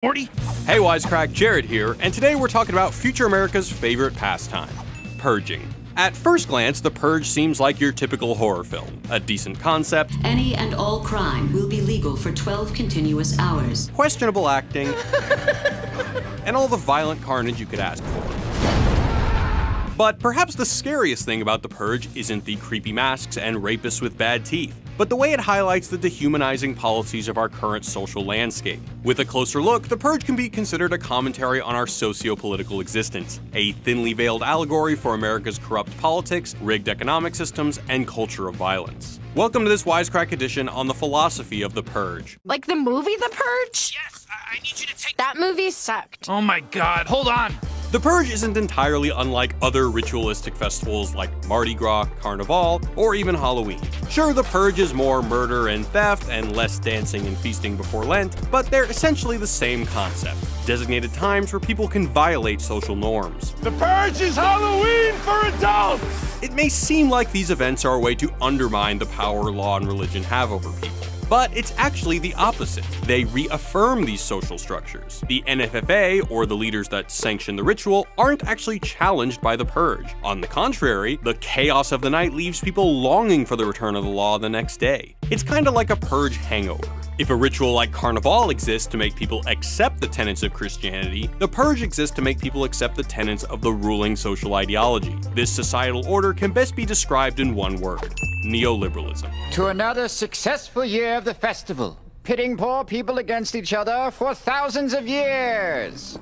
Morty? Hey Wisecrack, Jared here, and today we're talking about future America's favorite pastime, purging. At first glance, The Purge seems like your typical horror film. A decent concept, Any and all crime will be legal for 12 continuous hours. questionable acting, and all the violent carnage you could ask for. But perhaps the scariest thing about The Purge isn't the creepy masks and rapists with bad teeth, but the way it highlights the dehumanizing policies of our current social landscape. With a closer look, The Purge can be considered a commentary on our socio-political existence, a thinly veiled allegory for America's corrupt politics, rigged economic systems, and culture of violence. Welcome to this Wisecrack edition on the philosophy of The Purge. Like the movie The Purge? Yes, I need you to take That movie sucked. Oh my god, hold on! The Purge isn't entirely unlike other ritualistic festivals like Mardi Gras, Carnival, or even Halloween. Sure, The Purge is more murder and theft and less dancing and feasting before Lent, but they're essentially the same concept. Designated times where people can violate social norms. The Purge is Halloween for adults! It may seem like these events are a way to undermine the power law and religion have over people. But it's actually the opposite. They reaffirm these social structures. The NFFA, or the leaders that sanction the ritual, aren't actually challenged by the Purge. On the contrary, the chaos of the night leaves people longing for the return of the law the next day. It's kinda like a Purge hangover. If a ritual like Carnival exists to make people accept the tenets of Christianity, the Purge exists to make people accept the tenets of the ruling social ideology. This societal order can best be described in one word: neoliberalism. To another successful year of the festival, pitting poor people against each other for thousands of years.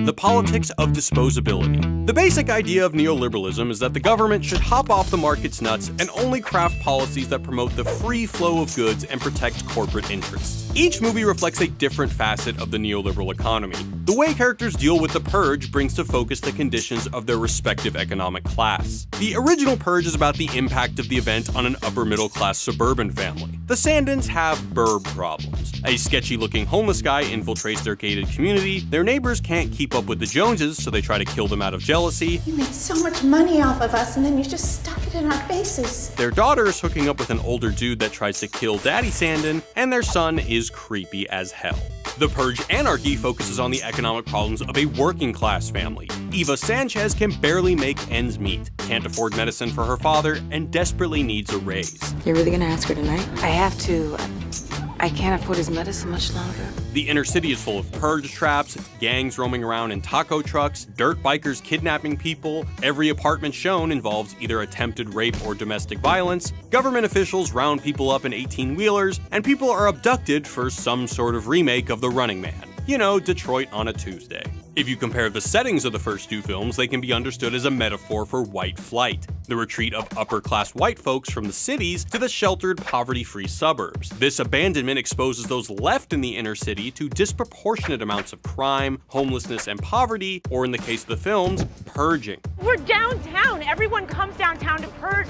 The politics of disposability. The basic idea of neoliberalism is that the government should hop off the market's nuts and only craft policies that promote the free flow of goods and protect corporate interests. Each movie reflects a different facet of the neoliberal economy. The way characters deal with the Purge brings to focus the conditions of their respective economic class. The original Purge is about the impact of the event on an upper-middle-class suburban family. The Sandins have burb problems. A sketchy-looking homeless guy infiltrates their gated community, their neighbors can't keep up with the Joneses, so they try to kill them out of jealousy. You made so much money off of us, and then you just stuck it in our faces. Their daughter is hooking up with an older dude that tries to kill Daddy Sandin, and their son is creepy as hell. The Purge Anarchy focuses on the economic problems of a working-class family. Eva Sanchez can barely make ends meet, can't afford medicine for her father, and desperately needs a raise. You're really gonna ask her tonight? I have to. I can't afford his medicine much longer. The inner city is full of purge traps, gangs roaming around in taco trucks, dirt bikers kidnapping people. Every apartment shown involves either attempted rape or domestic violence. Government officials round people up in 18-wheelers, and people are abducted for some sort of remake of The Running Man. You know, Detroit on a Tuesday. If you compare the settings of the first two films, they can be understood as a metaphor for white flight, the retreat of upper-class white folks from the cities to the sheltered, poverty-free suburbs. This abandonment exposes those left in the inner city to disproportionate amounts of crime, homelessness, and poverty, or in the case of the films, purging. We're downtown. Everyone comes downtown to purge.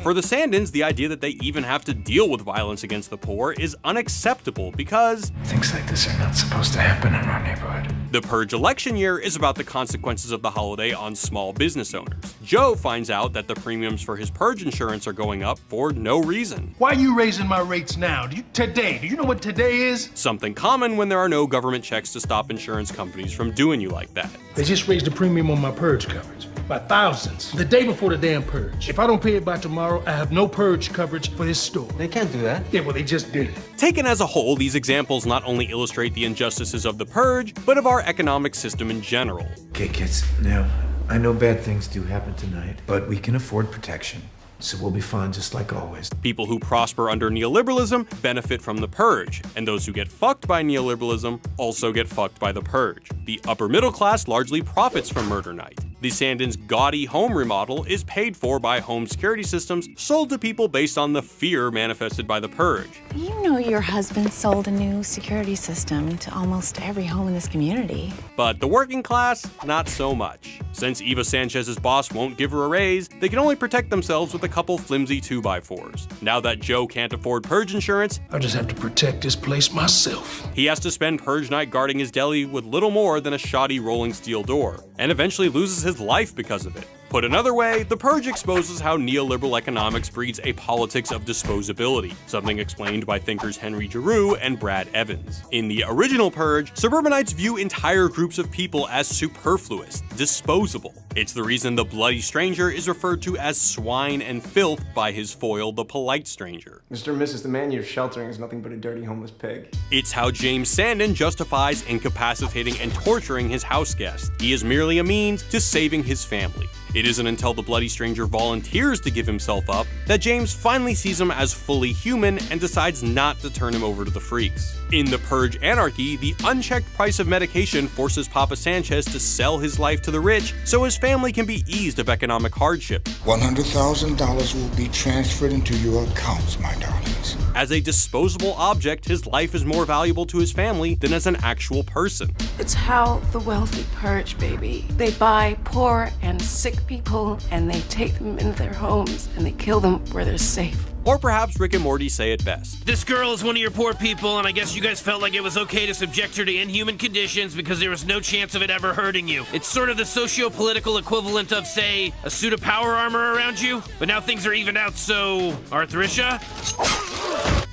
For the Sandins, the idea that they even have to deal with violence against the poor is unacceptable because things like this are not supposed to happen in our neighborhood. The Purge election year is about the consequences of the holiday on small business owners. Joe finds out that the premiums for his Purge insurance are going up for no reason. Why are you raising my rates now? Do you know what today is? Something common when there are no government checks to stop insurance companies from doing you like that. They just raised the premium on my Purge coverage by thousands the day before the damn Purge. If I don't pay it by tomorrow, I have no Purge coverage for this store. They can't do that. Yeah, well, they just did it. Taken as a whole, these examples not only illustrate the injustices of the Purge, but of our economic system in general. Okay, kids, now, I know bad things do happen tonight, but we can afford protection. So we'll be fine just like always. People who prosper under neoliberalism benefit from the Purge, and those who get fucked by neoliberalism also get fucked by the Purge. The upper middle class largely profits from murder night. The Sandins' gaudy home remodel is paid for by home security systems sold to people based on the fear manifested by the Purge. You know your husband sold a new security system to almost every home in this community. But the working class, not so much. Since Eva Sanchez's boss won't give her a raise, they can only protect themselves with a couple flimsy 2x4s. Now that Joe can't afford Purge insurance, I just have to protect this place myself. He has to spend Purge night guarding his deli with little more than a shoddy rolling steel door, and eventually loses his life because of it. Put another way, The Purge exposes how neoliberal economics breeds a politics of disposability, something explained by thinkers Henry Giroux and Brad Evans. In the original Purge, suburbanites view entire groups of people as superfluous, disposable. It's the reason the bloody stranger is referred to as swine and filth by his foil, the polite stranger. Mr. and Mrs. the man you're sheltering is nothing but a dirty homeless pig. It's how James Sandon justifies incapacitating and torturing his house guest. He is merely a means to saving his family. It isn't until the bloody stranger volunteers to give himself up that James finally sees him as fully human and decides not to turn him over to the freaks. In The Purge Anarchy, the unchecked price of medication forces Papa Sanchez to sell his life to the rich so his family can be eased of economic hardship. $100,000 will be transferred into your accounts, my darlings. As a disposable object, his life is more valuable to his family than as an actual person. It's how the wealthy purge, baby. They buy poor and sick people and they take them into their homes and they kill them where they're safe. Or perhaps Rick and Morty say it best. This girl is one of your poor people, and I guess you guys felt like it was okay to subject her to inhuman conditions because there was no chance of it ever hurting you. It's sort of the socio-political equivalent of, say, a suit of power armor around you, but now things are evened out, so... Arthricia?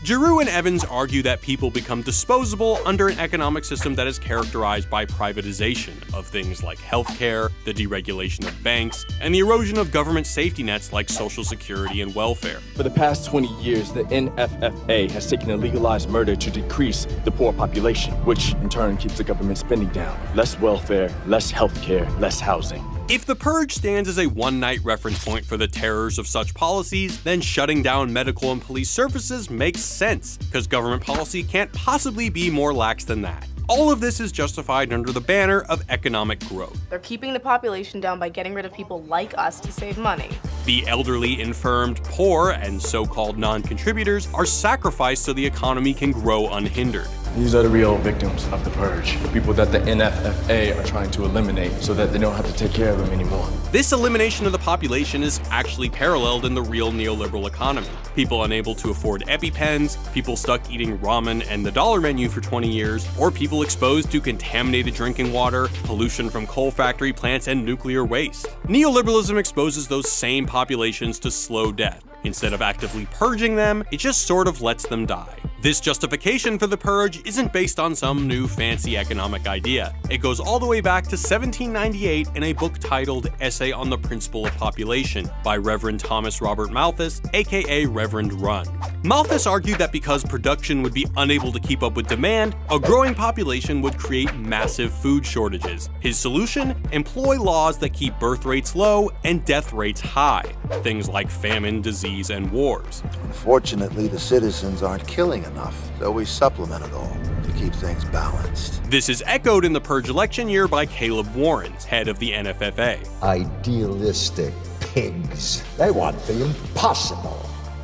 Giroux and Evans argue that people become disposable under an economic system that is characterized by privatization of things like healthcare, the deregulation of banks, and the erosion of government safety nets like Social Security and welfare. For the past 20 years, the NFFA has taken a legalized murder to decrease the poor population, which in turn keeps the government spending down. Less welfare, less healthcare, less housing. If The Purge stands as a one-night reference point for the terrors of such policies, then shutting down medical and police services makes sense, because government policy can't possibly be more lax than that. All of this is justified under the banner of economic growth. They're keeping the population down by getting rid of people like us to save money. The elderly, infirmed, poor, and so-called non-contributors are sacrificed so the economy can grow unhindered. These are the real victims of the purge, the people that the NFFA are trying to eliminate so that they don't have to take care of them anymore. This elimination of the population is actually paralleled in the real neoliberal economy. People unable to afford EpiPens, people stuck eating ramen and the dollar menu for 20 years, or people exposed to contaminated drinking water, pollution from coal factory plants, and nuclear waste. Neoliberalism exposes those same populations to slow death. Instead of actively purging them, it just sort of lets them die. This justification for the purge isn't based on some new fancy economic idea. It goes all the way back to 1798 in a book titled Essay on the Principle of Population by Reverend Thomas Robert Malthus, aka Reverend Run. Malthus argued that because production would be unable to keep up with demand, a growing population would create massive food shortages. His solution? Employ laws that keep birth rates low and death rates high. Things like famine, disease, and wars. Unfortunately, the citizens aren't killing enough, so we supplement it all to keep things balanced. This is echoed in the Purge election year by Caleb Warrens, head of the NFFA. Idealistic pigs. They want the impossible.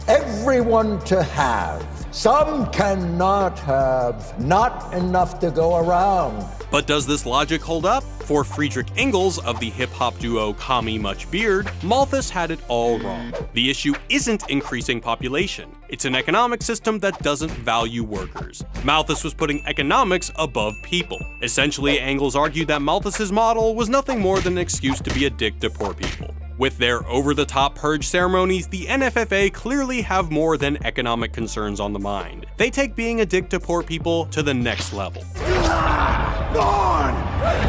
Everyone to have. Some cannot have. Not enough to go around. But does this logic hold up? For Friedrich Engels of the hip-hop duo Kami Much Beard, Malthus had it all wrong. The issue isn't increasing population. It's an economic system that doesn't value workers. Malthus was putting economics above people. Essentially, Engels argued that Malthus's model was nothing more than an excuse to be a dick to poor people. With their over-the-top purge ceremonies, the NFFA clearly have more than economic concerns on the mind. They take being a dick to poor people to the next level. Gone!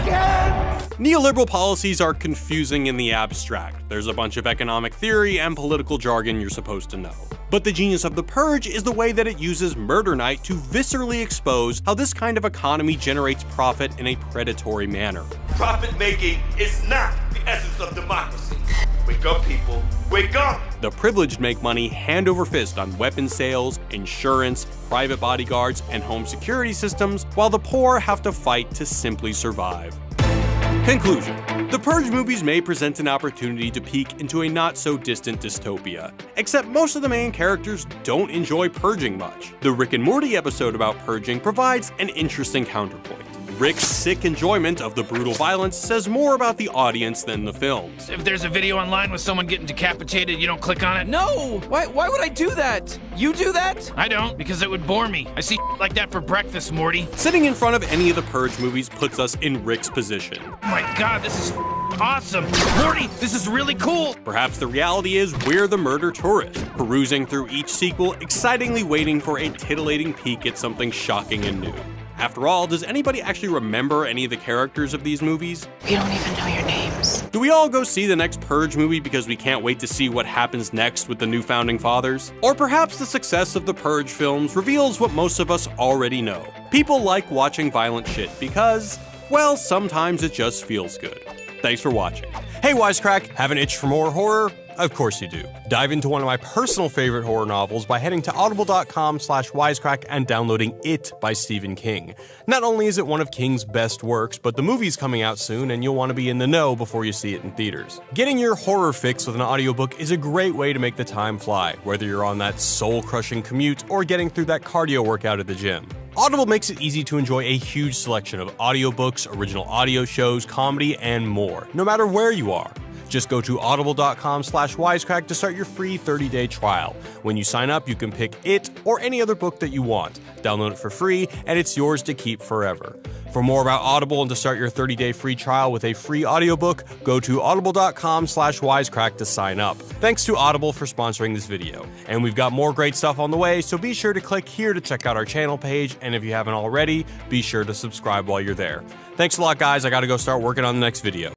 Again! Neoliberal policies are confusing in the abstract. There's a bunch of economic theory and political jargon you're supposed to know. But the genius of the purge is the way that it uses Murder Night to viscerally expose how this kind of economy generates profit in a predatory manner. Profit making is not the essence of democracy. Wake up, people. Wake up! The privileged make money hand over fist on weapon sales, insurance, private bodyguards, and home security systems, while the poor have to fight to simply survive. Conclusion. The Purge movies may present an opportunity to peek into a not-so-distant dystopia, except most of the main characters don't enjoy purging much. The Rick and Morty episode about purging provides an interesting counterpoint. Rick's sick enjoyment of the brutal violence says more about the audience than the films. If there's a video online with someone getting decapitated, you don't click on it? No! Why would I do that? You do that? I don't, because it would bore me. I see like that for breakfast, Morty. Sitting in front of any of the Purge movies puts us in Rick's position. Oh my god, this is awesome. Morty, this is really cool. Perhaps the reality is we're the murder tourist, perusing through each sequel, excitingly waiting for a titillating peek at something shocking and new. After all, does anybody actually remember any of the characters of these movies? We don't even know your names. Do we all go see the next Purge movie because we can't wait to see what happens next with the new Founding Fathers? Or perhaps the success of the Purge films reveals what most of us already know. People like watching violent shit because, well, sometimes it just feels good. Thanks for watching. Hey Wisecrack, have an itch for more horror? Of course you do. Dive into one of my personal favorite horror novels by heading to audible.com/wisecrack and downloading It by Stephen King. Not only is it one of King's best works, but the movie's coming out soon and you'll want to be in the know before you see it in theaters. Getting your horror fix with an audiobook is a great way to make the time fly, whether you're on that soul-crushing commute or getting through that cardio workout at the gym. Audible makes it easy to enjoy a huge selection of audiobooks, original audio shows, comedy, and more, no matter where you are. Just go to audible.com/wisecrack to start your free 30-day trial. When you sign up, you can pick it or any other book that you want. Download it for free, and it's yours to keep forever. For more about Audible and to start your 30-day free trial with a free audiobook, go to audible.com/wisecrack to sign up. Thanks to Audible for sponsoring this video. And we've got more great stuff on the way, so be sure to click here to check out our channel page, and if you haven't already, be sure to subscribe while you're there. Thanks a lot, guys. I gotta go start working on the next video.